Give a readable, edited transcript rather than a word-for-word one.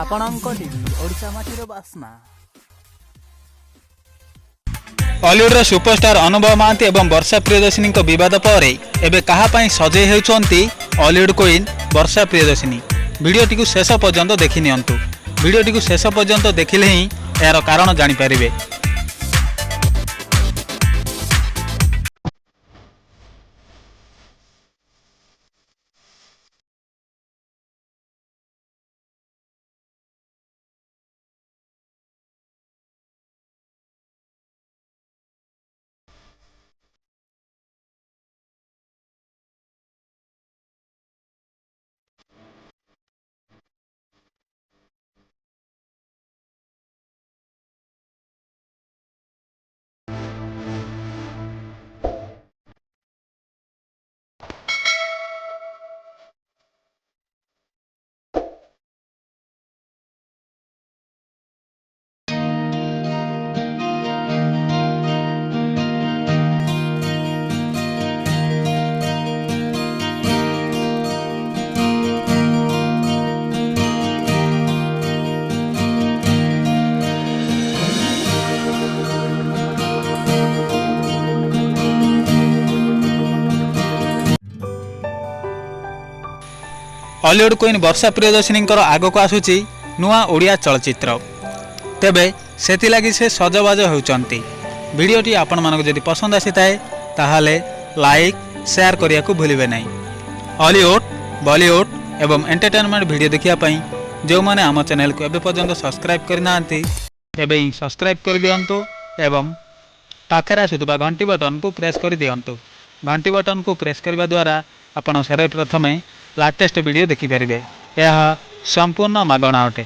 ଆପଣଙ୍କ ଟିଭି ଓଡ଼ିଶା ମାଟିର ବାସ୍ନା। हॉलीवुड सुपरस्टार अनुभव महांती एवं वर्षा प्रियदर्शिनी बद पर एवं क्या सजे होती हॉलीवुड क्वीन वर्षा प्रियदर्शिनी। भिडियोटी को शेष पर्यंत देखि नियंतु। भिडियोटी को शेष पर्यंत देखिले ही यार कारण जानिपारे। हॉलीवुड क्वीन वर्षा प्रियदर्शिनी आग को आसूची नुआ ओडिया चलचित्र। तेबे सेथिलागी से सजबाज होउचंती। भिडियोटी आपण मानक जदि पसंद आसी थाए ताहाले लाइक शेयर करिया को भूलिबे नहीं। हॉलीवुड बॉलीवुड एवं एंटरटेनमेंट वीडियो देखिया पई जो माने आम चैनल को एबे पर्यंत सब्सक्राइब करनांती एबे ही सब्सक्राइब कर दियंतु एवं पाखरे आसुतबा घंटी बटन को प्रेस कर दियंतु। घंटी बटन को प्रेस करबा द्वारा आपण सर्वप्रथमे लाटेस्ट वीडियो देखि परिबे। यह संपूर्ण मागणा अटे।